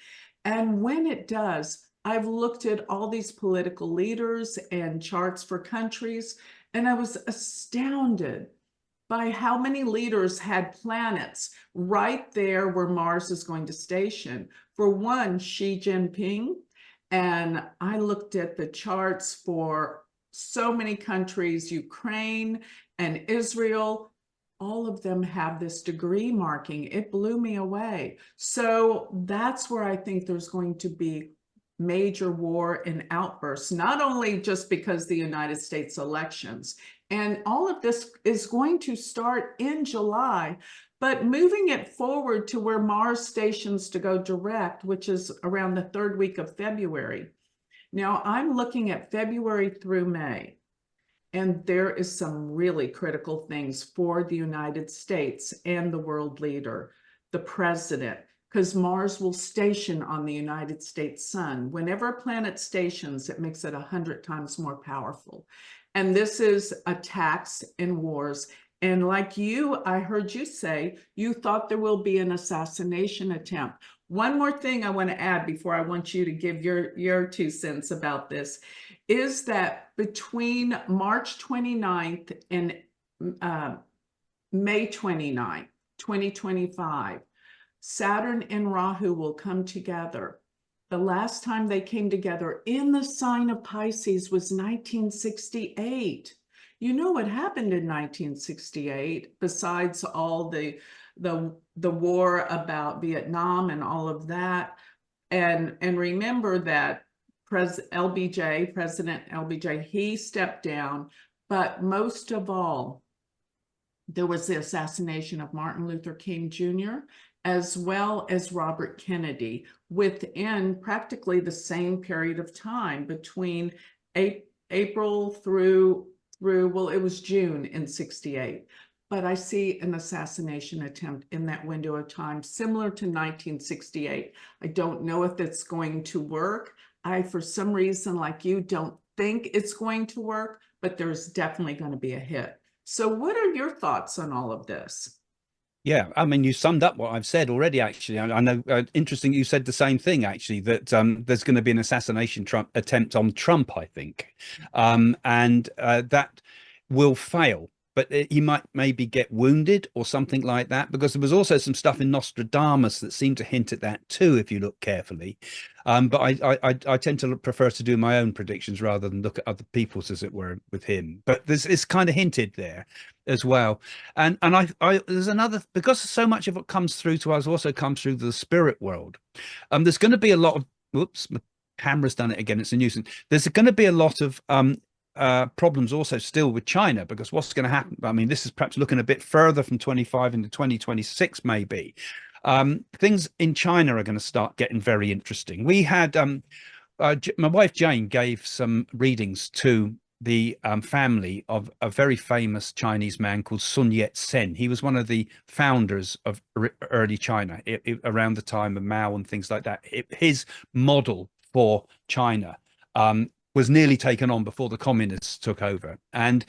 And when it does, I've looked at all these political leaders and charts for countries, and I was astounded by how many leaders had planets right there where Mars is going to station. For one, Xi Jinping, and I looked at the charts for so many countries, Ukraine and Israel, all of them have this degree marking. It blew me away. So that's where I think there's going to be major war and outbursts, not only just because the United States elections, and all of this is going to start in July, but moving it forward to where Mars stations to go direct, which is around the 3rd week of February. Now I'm looking at February through May, and there is some really critical things for the United States and the world leader, the president, because Mars will station on the United States sun. Whenever a planet stations, it makes it 100 times more powerful. And this is attacks and wars. And like you, I heard you say, you thought there will be an assassination attempt. One more thing I want to add before I want you to give your 2 cents about this is that between March 29th and May 29th, 2025, Saturn and Rahu will come together. The last time they came together in the sign of Pisces was 1968. You know what happened in 1968, besides all the war about Vietnam and all of that. And remember that President LBJ, he stepped down, but most of all, there was the assassination of Martin Luther King Jr., as well as Robert Kennedy, within practically the same period of time between April through through, well, it was June in 68. But I see an assassination attempt in that window of time, similar to 1968. I don't know if it's going to work. I, for some reason, like you, don't think it's going to work, but there's definitely going to be a hit. So what are your thoughts on all of this? Yeah, I mean, you summed up what I've said already. Actually, I know. Interesting, you said the same thing. Actually, that there's going to be an assassination attempt on Trump. I think, and that will fail. But he might maybe get wounded or something like that, because there was also some stuff in Nostradamus that seemed to hint at that too, if you look carefully. But I tend to prefer to do my own predictions rather than look at other people's, as it were, with him. But it's kind of hinted there as well. And I there's another, because so much of what comes through to us also comes through the spirit world. There's going to be a lot of, whoops, my camera's done it again, it's a nuisance. There's going to be a lot of problems also still with China, because what's going to happen, I mean, this is perhaps looking a bit further from 25 into 2026 maybe. Things in China are going to start getting very interesting. We had my wife Jane gave some readings to the family of a very famous Chinese man called Sun Yat-sen. He was one of the founders of early China, around the time of Mao and things like that. His model for China was nearly taken on before the communists took over. And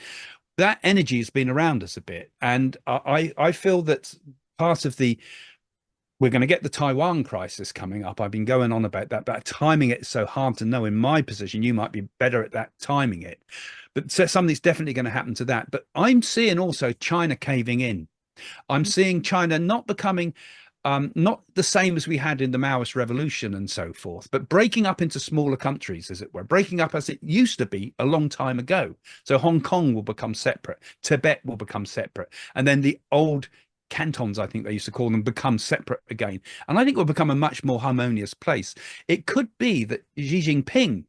that energy has been around us a bit. And I feel that part of the, we're going to get the Taiwan crisis coming up. I've been going on about that, but timing it is so hard to know. In my position, you might be better at that, timing it. But so something's definitely going to happen to that. But I'm seeing also China caving in. I'm seeing China not becoming not the same as we had in the Maoist revolution and so forth, but breaking up into smaller countries, as it were, breaking up as it used to be a long time ago. So Hong Kong will become separate, Tibet will become separate, and then the old cantons, I think they used to call them, become separate again. And I think will become a much more harmonious place. It could be that Xi Jinping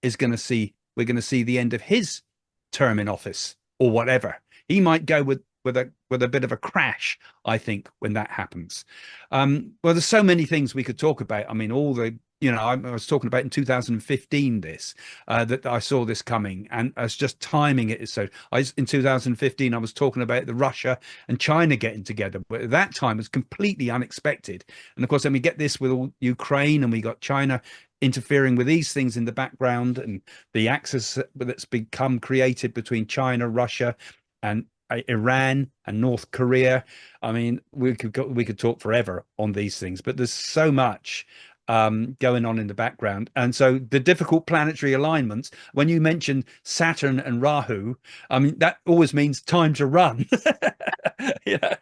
is going to see, we're going to see the end of his term in office or whatever. He might go with a bit of a crash, I think, when that happens. Well, there's so many things we could talk about. I mean, all the, you know, I was talking about in 2015 this, that I saw this coming, and I was just timing it. So in 2015, I was talking about the Russia and China getting together, but at that time it was completely unexpected. And of course, then we get this with all Ukraine, and we got China interfering with these things in the background, and the axis that's become created between China, Russia, and Iran and North Korea. I mean, we could talk forever on these things, but there's so much going on in the background. And so the difficult planetary alignments, when you mention Saturn and Rahu, I mean, that always means time to run. Yeah.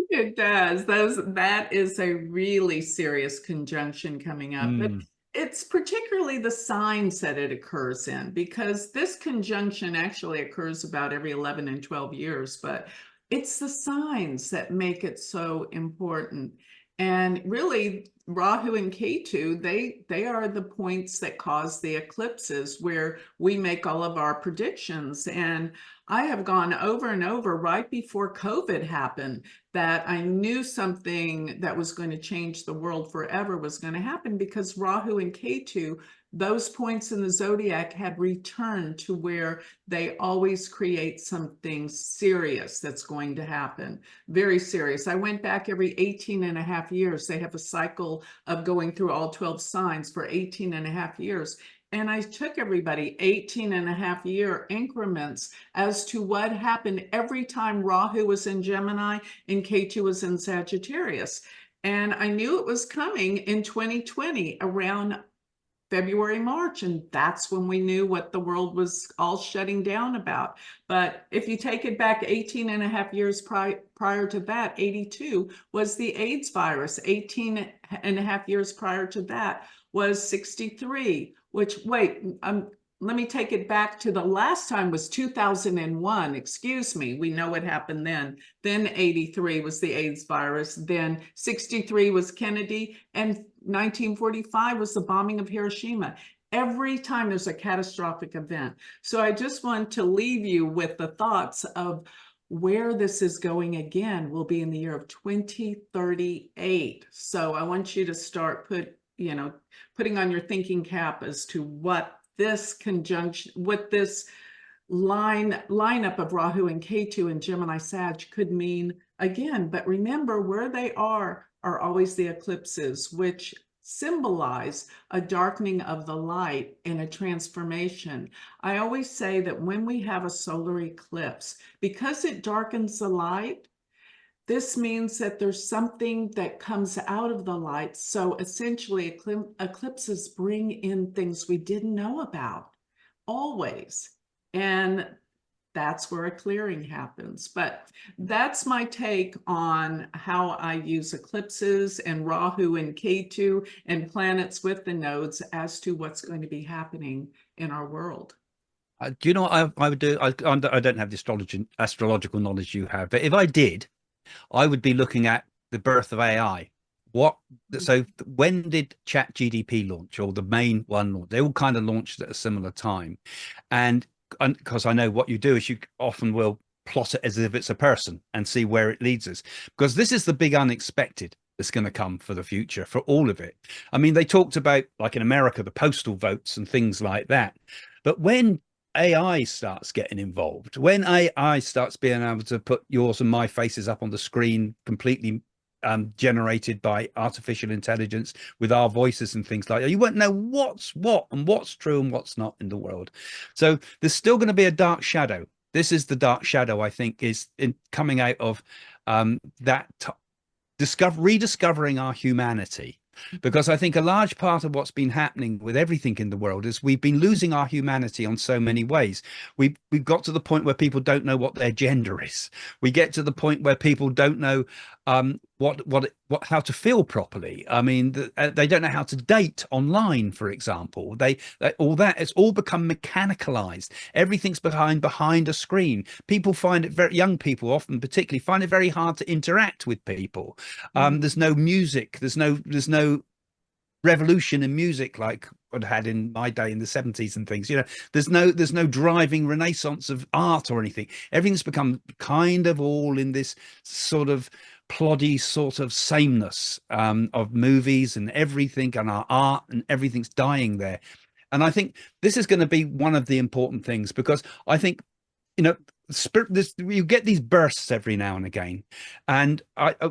It does. That is a really serious conjunction coming up. But Mm. it's particularly the signs that it occurs in, because this conjunction actually occurs about every 11 and 12 years, but it's the signs that make it so important. And really, Rahu and Ketu, they are the points that cause the eclipses where we make all of our predictions. And I have gone over and over right before COVID happened that I knew something that was going to change the world forever was going to happen, because Rahu and Ketu, those points in the zodiac, had returned to where they always create something serious that's going to happen. Very serious. I went back every 18 and a half years. They have a cycle of going through all 12 signs for 18 and a half years. And I took everybody 18 and a half year increments as to what happened every time Rahu was in Gemini and Ketu was in Sagittarius. And I knew it was coming in 2020 around February, March, and that's when we knew what the world was all shutting down about. But if you take it back 18 and a half years prior to that, 82 was the AIDS virus. 18 and a half years prior to that was 63, which, wait, let me take it back to the last time was 2001. Excuse me. We know what happened then. Then 83 was the AIDS virus. Then 63 was Kennedy. And 1945 was the bombing of Hiroshima. Every time there's a catastrophic event. So I just want to leave you with the thoughts of where this is going again will be in the year of 2038. So I want you to start putting on your thinking cap as to what this conjunction, what this lineup of Rahu and Ketu and Gemini Sag could mean again. But remember, where they are always the eclipses, which symbolize a darkening of the light and a transformation. I always say that when we have a solar eclipse, because it darkens the light, this means that there's something that comes out of the light. So essentially, eclipses bring in things we didn't know about, always. And that's where a clearing happens. But that's my take on how I use eclipses and Rahu and Ketu and planets with the nodes as to what's going to be happening in our world. Do you know what I would do? I don't have the astrological knowledge you have, but if I did, I would be looking at the birth of AI. What so when did Chat GDP launch, or the main one launch? They all kind of launched at a similar time, and because I know what you do is you often will plot it as if it's a person and see where it leads us, because this is the big unexpected that's going to come for the future for all of it. I mean, they talked about, like in America, the postal votes and things like that, but when AI starts getting involved, when AI starts being able to put yours and my faces up on the screen completely generated by artificial intelligence with our voices and things like that, you won't know what's what and what's true and what's not in the world. So there's still going to be a dark shadow. This is the dark shadow, I think, is in coming out of that rediscovering our humanity, because I think a large part of what's been happening with everything in the world is we've been losing our humanity on so many ways. We've got to the point where people don't know what their gender is. We get to the point where people don't know what how to feel properly. I mean, they don't know how to date online, for example. They all that, it's all become mechanicalized. Everything's behind a screen. People find it very, young people often particularly find it very hard to interact with people. There's no music. There's no revolution in music like I'd had in my day in the 70s and things. You know, there's no driving renaissance of art or anything. Everything's become kind of all in this sort of ploddy sort of sameness of movies and everything, and our art and everything's dying there. And I think this is going to be one of the important things, because I think, you know, you get these bursts every now and again, and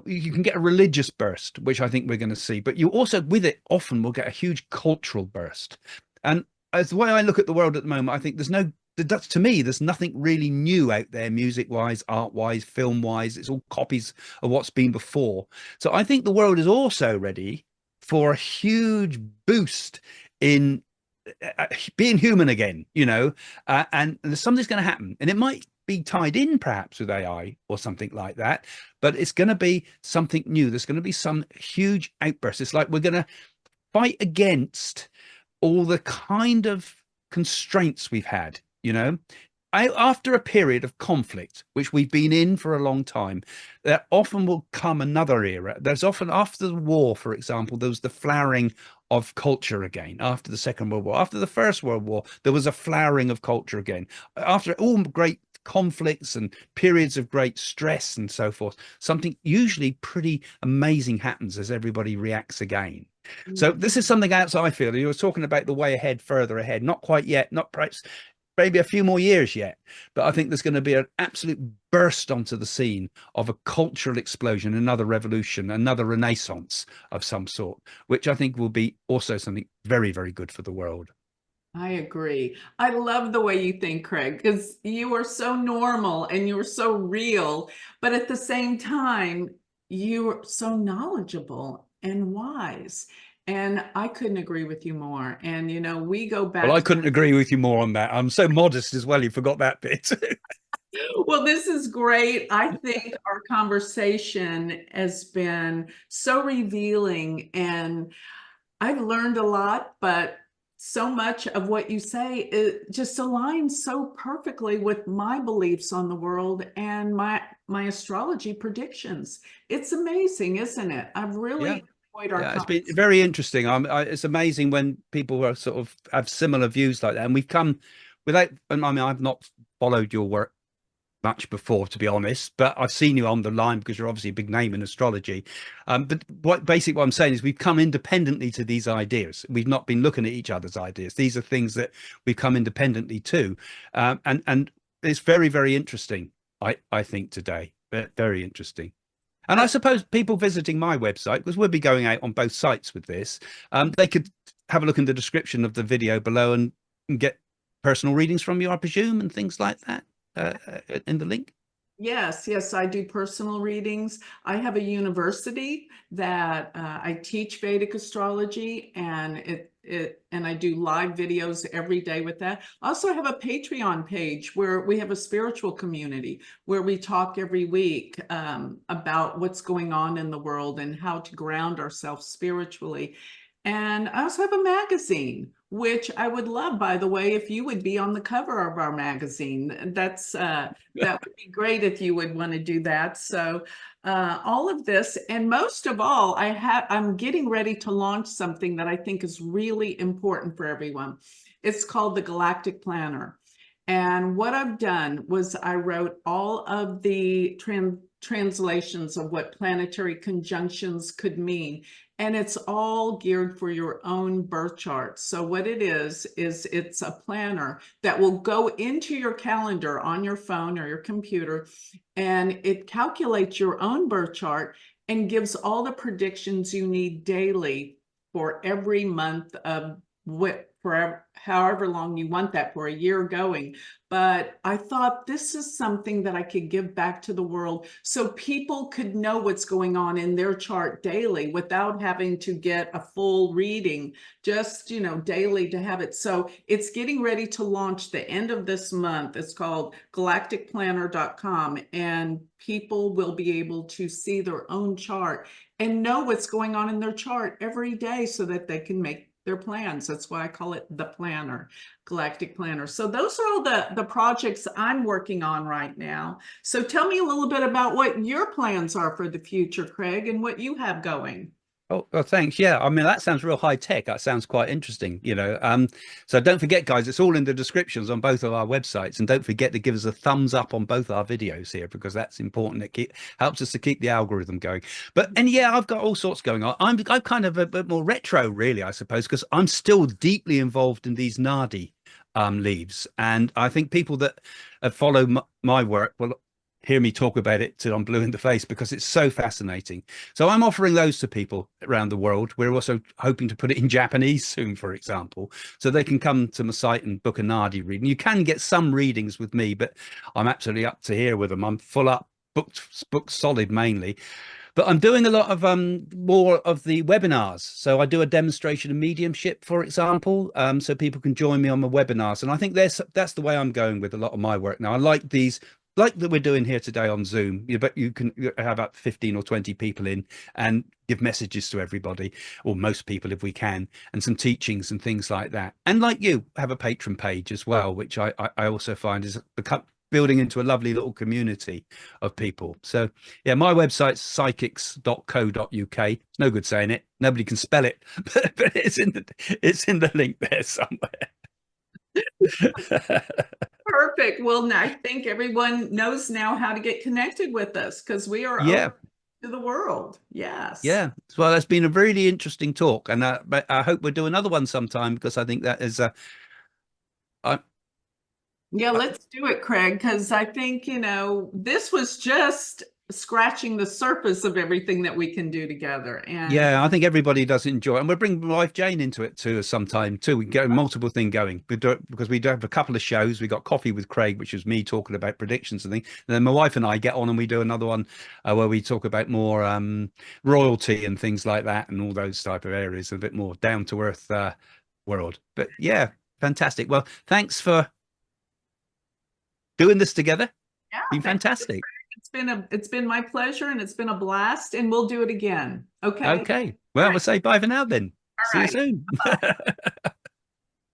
you can get a religious burst, which I think we're going to see, but you also with it often will get a huge cultural burst. And as the way I look at the world at the moment, I think to me there's nothing really new out there, music wise, art wise, film wise. It's all copies of what's been before. So I think the world is also ready for a huge boost in being human again, you know, and something's going to happen, and it might be tied in perhaps with AI or something like that, but it's going to be something new. There's going to be some huge outburst. It's like we're going to fight against all the kind of constraints we've had, you know. After a period of conflict, which we've been in for a long time, there often will come another era. There's often, after the war, for example, there was the flowering of culture again. After the Second World War, after the First World War, there was a flowering of culture again. After all great conflicts and periods of great stress and so forth, something usually pretty amazing happens as everybody reacts again. So this is something else I feel. You were talking about the way ahead, further ahead, not quite yet, not perhaps maybe a few more years yet, but I think there's going to be an absolute burst onto the scene of a cultural explosion, another revolution, another renaissance of some sort, which I think will be also something very, very good for the world. I agree. I love the way you think, Craig, because you are so normal and you are so real, but at the same time, you are so knowledgeable and wise. And I couldn't agree with you more. And, you know, we go Well, back I to, couldn't agree with you more on that. I'm so modest as well. You forgot that bit. well, this is great. I think our conversation has been so revealing, and I've learned a lot, but so much of what you say it just aligns so perfectly with my beliefs on the world and my astrology predictions. It's amazing, isn't it? I've Yeah. really enjoyed our Yeah, it's been conversation. very interesting. It's amazing when people are sort of have similar views like that, and we've come without. I mean, I've not followed your work much before, to be honest, but I've seen you on the line because you're obviously a big name in astrology. But what I'm saying is we've come independently to these ideas. We've not been looking at each other's ideas. These are things that we've come independently to, and it's very, very interesting. I think today, very interesting. And I suppose people visiting my website, because we'll be going out on both sites with this, they could have a look in the description of the video below and get personal readings from you, I presume, and things like that in the link. Yes, yes, I do personal readings. I have a university that I teach Vedic astrology, and and I do live videos every day with that. I also have a Patreon page where we have a spiritual community where we talk every week about what's going on in the world and how to ground ourselves spiritually. And I also have a magazine, which I would love, by the way, if you would be on the cover of our magazine. That would be great if you would want to do that. So all of this, and most of all, I'm getting ready to launch something that I think is really important for everyone. It's called the Galactic Planner. And what I've done was I wrote all of the translations of what planetary conjunctions could mean. And it's all geared for your own birth chart. So what it is it's a planner that will go into your calendar on your phone or your computer, and it calculates your own birth chart and gives all the predictions you need daily for every month of for however long you want that, for a year going. But I thought this is something that I could give back to the world so people could know what's going on in their chart daily without having to get a full reading, just, daily to have it. So it's getting ready to launch the end of this month. It's called galacticplanner.com, and people will be able to see their own chart and know what's going on in their chart every day so that they can make their plans. That's why I call it the planner, Galactic Planner. So those are all the projects I'm working on right now. So tell me a little bit about what your plans are for the future, Craig, and what you have going. Oh, well, thanks. Yeah, I mean, that sounds real high tech. That sounds quite interesting, So don't forget, guys, it's all in the descriptions on both of our websites. And don't forget to give us a thumbs up on both our videos here, because that's important. It helps us to keep the algorithm going. And yeah, I've got all sorts going on. I'm kind of a bit more retro, really, I suppose, because I'm still deeply involved in these Nadi leaves. And I think people that follow my work will hear me talk about it till I'm blue in the face, because it's so fascinating. So I'm offering those to people around the world. We're also hoping to put it in Japanese soon, for example, so they can come to my site and book a Nadi reading. You can get some readings with me, but I'm absolutely up to here with them. I'm full up, booked solid mainly. But I'm doing a lot of more of the webinars. So I do a demonstration of mediumship, for example, so people can join me on my webinars. And I think that's the way I'm going with a lot of my work now. I like these, like that we're doing here today on Zoom. But you can have up 15 or 20 people in and give messages to everybody, or most people if we can, and some teachings and things like that. And like you, have a patron page as well, which I also find is building into a lovely little community of people. So yeah, my website's psychics.co.uk. It's no good saying it. Nobody can spell it, but it's in the link there somewhere. Perfect. Well, I think everyone knows now how to get connected with us because we are Yeah. open to the world. Yes. Yeah. Well, that's been a really interesting talk, and but I hope we'll do another one sometime, because I think that is I, Yeah, let's do it, Craig, because I think, this was just scratching the surface of everything that we can do together. And yeah, I think everybody does enjoy it. And we'll bring my wife Jane into it too sometime too. We can get a multiple thing going. We do it because we do have a couple of shows. We got Coffee with Craig, which is me talking about predictions and things. And then my wife and I get on and we do another one where we talk about more royalty and things like that, and all those type of areas, a bit more down to earth world. But yeah, fantastic. Well, thanks for doing this together. yeah, Been thank you. fantastic. It's been my pleasure, and it's been a blast, and we'll do it again. Okay. Okay. All Well, right. we'll say bye for now then. All See you right. soon.